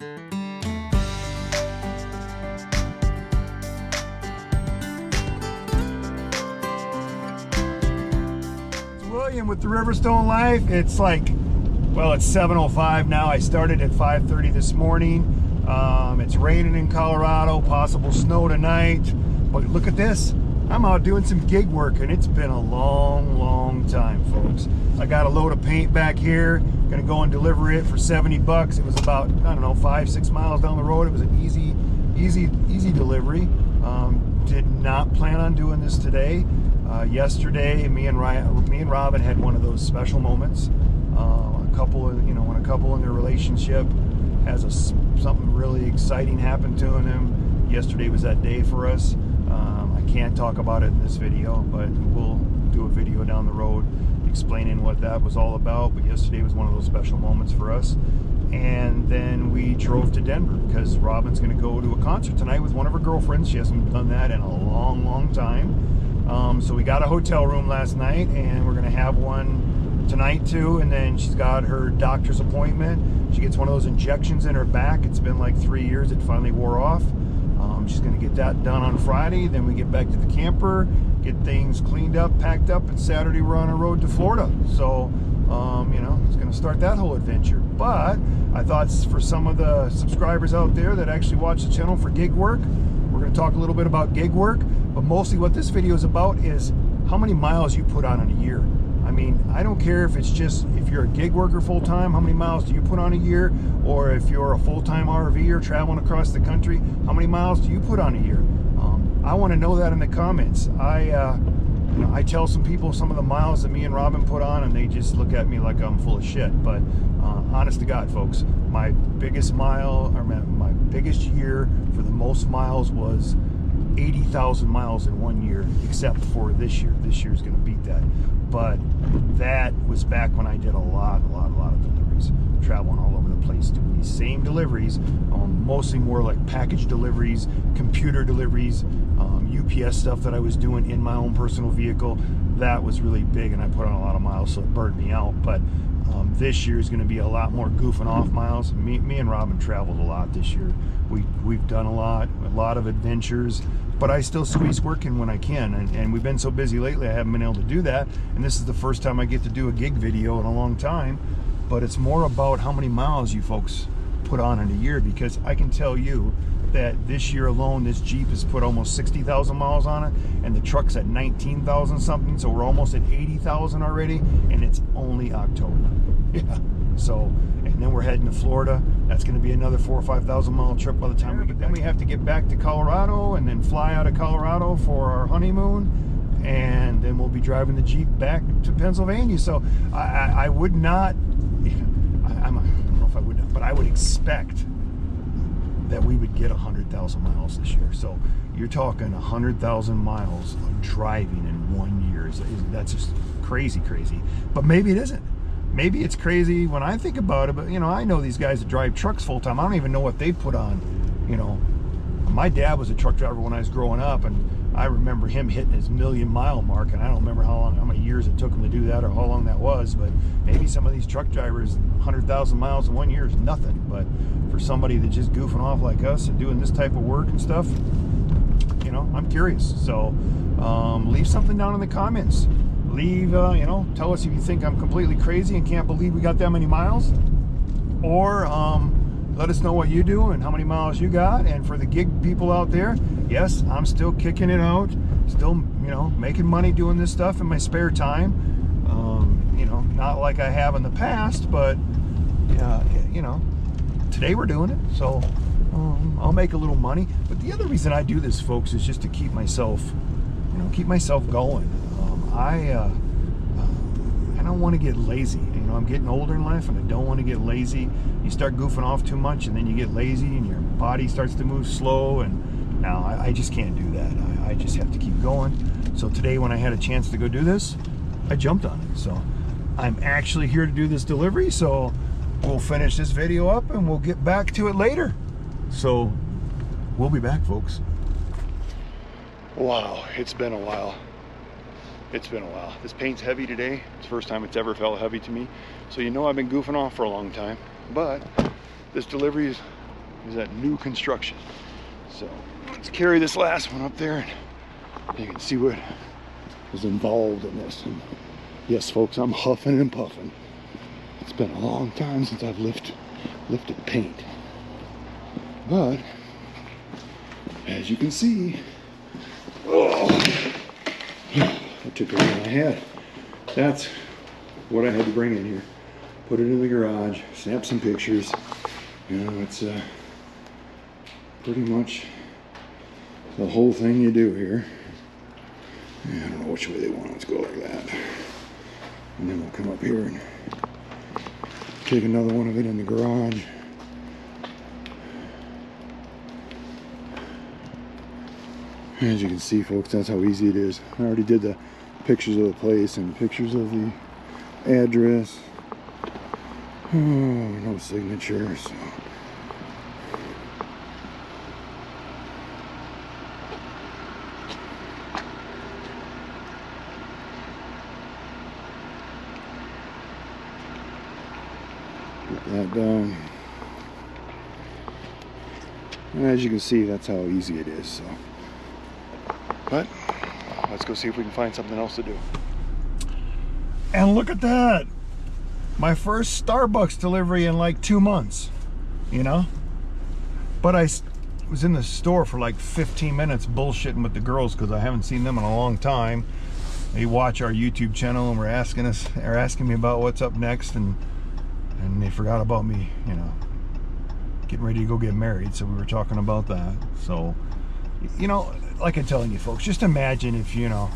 William with the Riverstone Life. It's like, well, it's 7:05 now. I started at 5:30 this morning. It's raining in Colorado, possible snow tonight. But look at this. I'm out doing some gig work, and it's been a long time, folks. I got a load of paint back here. Gonna go and deliver it for 70 bucks. It was about, I don't know, 5-6 miles down the road. It was an easy delivery. Did not plan on doing this today. Yesterday, me and Robin had one of those special moments. A couple, when a couple in their relationship has something really exciting happen to them. Yesterday was that day for us. I can't talk about it in this video, but we'll do a video down the road explaining what that was all about. But yesterday was one of those special moments for us. And then we drove to Denver because Robin's going to go to a concert tonight with one of her girlfriends. She hasn't done that in a long time. So we got a hotel room last night, and we're going to have one tonight too. And then she's got her doctor's appointment. She gets one of those injections in her back. It's been like 3 years. It finally wore off. She's going to get that done on Friday. Then we get back to the camper, get things cleaned up, packed up, and Saturday we're on a road to Florida. So, it's going to start that whole adventure. But I thought for some of the subscribers out there that actually watch the channel for gig work, we're going to talk a little bit about gig work. But mostly what this video is about is how many miles you put on in a year. I mean, I don't care if you're a gig worker full-time, how many miles do you put on a year? Or if you're a full-time RVer traveling across the country, how many miles do you put on a year? I want to know that in the comments. I tell some people some of the miles that me and Robin put on, and they just look at me like I'm full of shit. But honest to God, folks, my biggest year for the most miles was 80,000 miles in 1 year, except for this year. This year's going to beat that. But that was back when I did a lot of deliveries, traveling all over the place doing these same deliveries, mostly more like package deliveries, computer deliveries, UPS stuff that I was doing in my own personal vehicle. That was really big, and I put on a lot of miles, so it burned me out. But this year is going to be a lot more goofing off miles. Me and Robin traveled a lot this year. We've done a lot of adventures, but I still squeeze work in when I can, and we've been so busy lately I haven't been able to do that. And this is the first time I get to do a gig video in a long time. But it's more about how many miles you folks put on in a year, because I can tell you that this year alone, this Jeep has put almost 60,000 miles on it, and the truck's at 19,000 something, so we're almost at 80,000 already, and it's only October. Yeah. So, and then we're heading to Florida. That's going to be another 4,000 or 5,000 mile trip by the time we get there. Then we have to get back to Colorado, and then fly out of Colorado for our honeymoon, and then we'll be driving the Jeep back to Pennsylvania. So I would not, I don't know if I would not, but I would expect that we would get 100,000 miles this year. So you're talking 100,000 miles of driving in 1 year. That's just crazy. But maybe it isn't. Maybe it's crazy when I think about it, but I know these guys that drive trucks full time. I don't even know what they put on. My dad was a truck driver when I was growing up, and I remember him hitting his 1,000,000 mile mark, and I don't remember how many years it took him to do that or how long that was. But maybe some of these truck drivers, 100,000 miles in 1 year is nothing. But for somebody that's just goofing off like us and doing this type of work and stuff, I'm curious. So leave something down in the comments. Leave, tell us if you think I'm completely crazy and can't believe we got that many miles, or let us know what you do and how many miles you got. And for the gig people out there, yes, I'm still kicking it out, still, making money doing this stuff in my spare time. Not like I have in the past, but today we're doing it, so I'll make a little money. But the other reason I do this, folks, is just to keep myself going. I don't want to get lazy. I'm getting older in life, and I don't want to get lazy. You start goofing off too much, and then you get lazy, and your body starts to move slow. And now I just can't do that. I just have to keep going. So today, when I had a chance to go do this, I jumped on it. So I'm actually here to do this delivery. So we'll finish this video up, and we'll get back to it later. So we'll be back, folks. Wow, it's been a while. It's been a while. This paint's heavy today. It's the first time it's ever felt heavy to me. So I've been goofing off for a long time. But this delivery is is that new construction. So let's carry this last one up there and you can see what is involved in this. And yes, folks, I'm huffing and puffing. It's been a long time since I've lifted paint. But as you can see, oh, I took everything I had. That's what I had to bring in here. Put it in the garage, snap some pictures. You know, it's pretty much the whole thing you do here. I don't know which way they want it to go, like that. And then we'll come up here and take another one of it in the garage. As you can see, folks, that's how easy it is. I already did the pictures of the place and pictures of the address. Oh, no signatures. So. Get that done. And as you can see, that's how easy it is. So. But let's go see if we can find something else to do. And look at that! My first Starbucks delivery in like 2 months, you know? But I was in the store for like 15 minutes bullshitting with the girls because I haven't seen them in a long time. They watch our YouTube channel and were asking me about what's up next, and they forgot about me, you know, getting ready to go get married, so we were talking about that. So, you know, like I'm telling you folks, just imagine if, you know,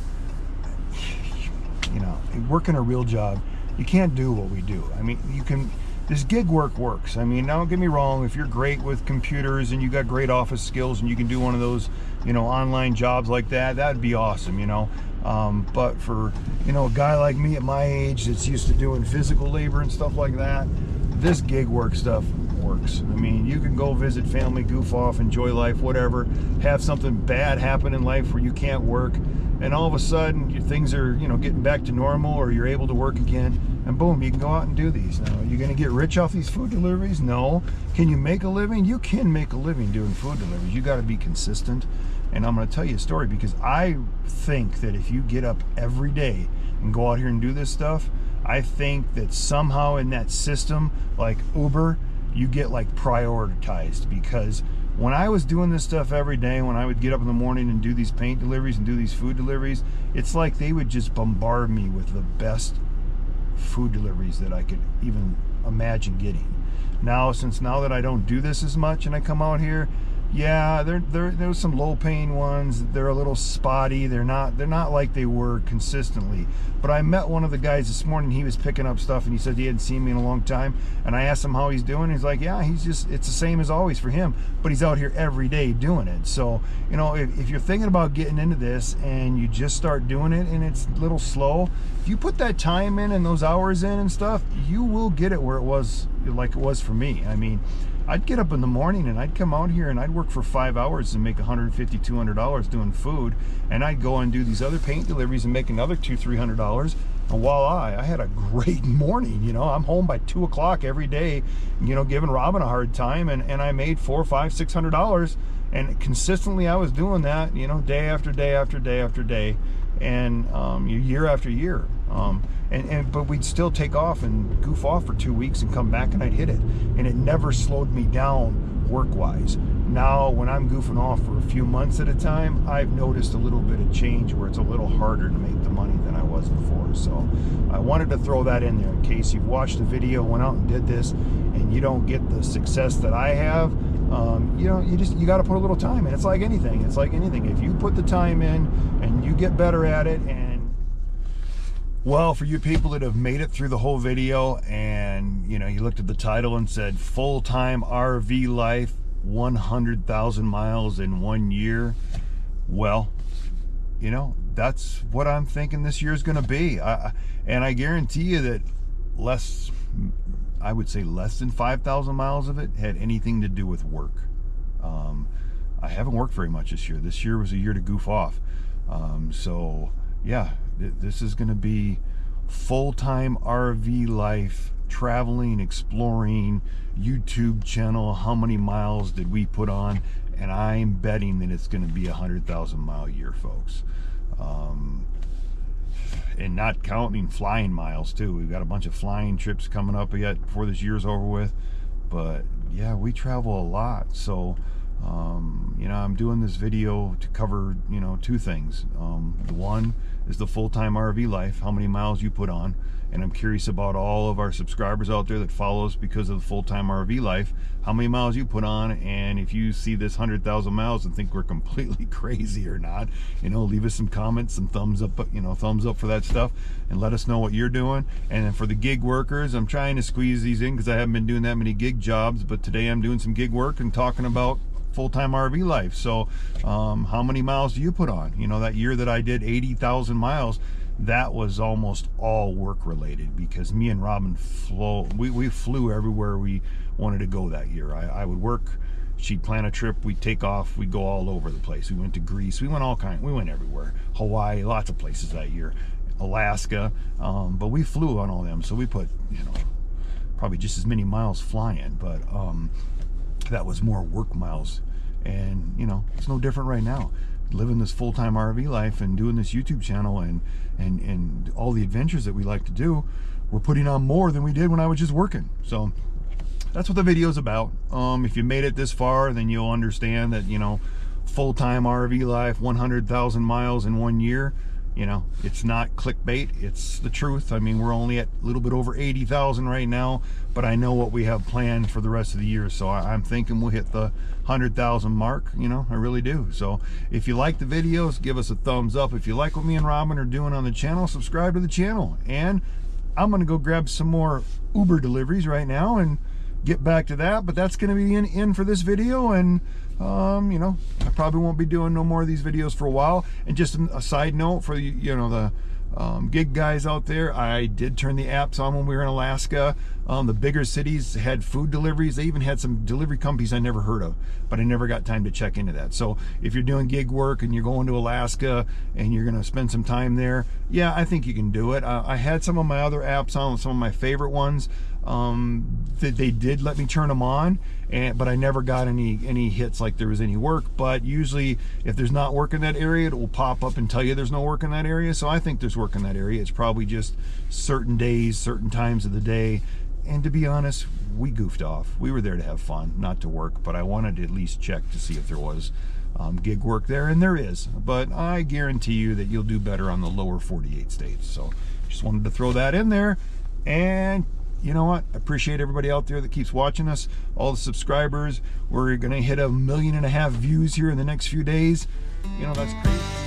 working a real job, you can't do what we do. I mean, you can, this gig work works. I mean, don't get me wrong, if you're great with computers and you got great office skills and you can do one of those, you know, online jobs like that, that'd be awesome, you know. But for, you know, a guy like me at my age that's used to doing physical labor and stuff like that, this gig work stuff works. I mean, you can go visit family, goof off, enjoy life, whatever, have something bad happen in life where you can't work, and all of a sudden things are, you know, getting back to normal, or you're able to work again, and boom, you can go out and do these. Now, are you going to get rich off these food deliveries? No. Can you make a living? You can make a living doing food deliveries. You got to be consistent. And I'm going to tell you a story, because I think that if you get up every day and go out here and do this stuff, I think that somehow in that system, like Uber, you get like prioritized. Because when I was doing this stuff every day, when I would get up in the morning and do these paint deliveries and do these food deliveries, it's like they would just bombard me with the best food deliveries that I could even imagine getting. Now that I don't do this as much and I come out here, yeah, there's some low-paying ones. They're a little spotty. They're not like they were consistently. But I met one of the guys this morning. He was picking up stuff, and he said he hadn't seen me in a long time. And I asked him how he's doing. He's like, yeah, it's the same as always for him. But he's out here every day doing it. So, you know, if you're thinking about getting into this and you just start doing it and it's a little slow, if you put that time in and those hours in and stuff, you will get it where it was, like it was for me. I mean, I'd get up in the morning and I'd come out here and I'd work for 5 hours and make $150, $200 doing food, and I'd go and do these other paint deliveries and make another $200, $300, and voila, I had a great morning. You know, I'm home by 2 o'clock every day, you know, giving Robin a hard time, and I made $400, $500, $600, and consistently I was doing that, you know, day after day after day after day, and year after year. But we'd still take off and goof off for 2 weeks and come back and I'd hit it. And it never slowed me down work-wise. Now, when I'm goofing off for a few months at a time, I've noticed a little bit of change where it's a little harder to make the money than I was before. So I wanted to throw that in there in case you've watched the video, went out and did this, and you don't get the success that I have. You know, you got to put a little time in. It's like anything. It's like anything. If you put the time in and you get better at it, and well, for you people that have made it through the whole video and, you know, you looked at the title and said full-time RV life, 100,000 miles in 1 year, well, you know, that's what I'm thinking this year is going to be. And I guarantee you that I would say less than 5,000 miles of it had anything to do with work. I haven't worked very much this year. This year was a year to goof off. So yeah, this is going to be full-time RV life traveling, exploring YouTube channel, how many miles did we put on? And I'm betting that it's going to be 100,000 mile year, folks. And not counting flying miles too. We've got a bunch of flying trips coming up yet before this year's over with. But yeah, we travel a lot. So you know, I'm doing this video to cover, you know, two things. The one is the full-time RV life, how many miles you put on. And I'm curious about all of our subscribers out there that follow us because of the full-time RV life, how many miles you put on, and if you see this 100,000 miles and think we're completely crazy or not, you know, leave us some comments, some thumbs up, you know, thumbs up for that stuff, and let us know what you're doing. And then for the gig workers, I'm trying to squeeze these in because I haven't been doing that many gig jobs, but today I'm doing some gig work and talking about full-time RV life. So how many miles do you put on? You know, that year that I did 80,000 miles, that was almost all work related because me and Robin we flew everywhere we wanted to go that year. I would work, she'd plan a trip, we'd take off, we'd go all over the place. We went to Greece, we went everywhere. Hawaii, lots of places that year. Alaska, but we flew on all them, so we put, you know, probably just as many miles flying, but that was more work miles. And you know, it's no different right now, living this full-time RV life and doing this YouTube channel and all the adventures that we like to do. We're putting on more than we did when I was just working. So that's what the video is about. If you made it this far, then you'll understand that, you know, full-time RV life, 100,000 miles in 1 year, you know, it's not clickbait, it's the truth. I mean, we're only at a little bit over 80,000 right now, but I know what we have planned for the rest of the year, so I'm thinking we'll hit the 100,000 mark, you know, I really do. So if you like the videos, give us a thumbs up. If you like what me and Robin are doing on the channel, subscribe to the channel. And I'm gonna go grab some more Uber deliveries right now and get back to that, but that's gonna be in for this video. And you know, I probably won't be doing no more of these videos for a while. And just a side note for you know, the gig guys out there, I did turn the apps on when we were in Alaska. The bigger cities had food deliveries. They even had some delivery companies I never heard of, but I never got time to check into that. So if you're doing gig work and you're going to Alaska and you're gonna spend some time there, yeah, I think you can do it. I had some of my other apps on, some of my favorite ones. They did let me turn them on, but I never got any hits like there was any work. But usually if there's not work in that area, it will pop up and tell you there's no work in that area. So I think there's work in that area. It's probably just certain days, certain times of the day. And to be honest, we goofed off. We were there to have fun, not to work, but I wanted to at least check to see if there was gig work there, and there is. But I guarantee you that you'll do better on the lower 48 states. So just wanted to throw that in there. And you know what? I appreciate everybody out there that keeps watching us, all the subscribers. We're gonna hit 1.5 million views here in the next few days. You know, that's crazy.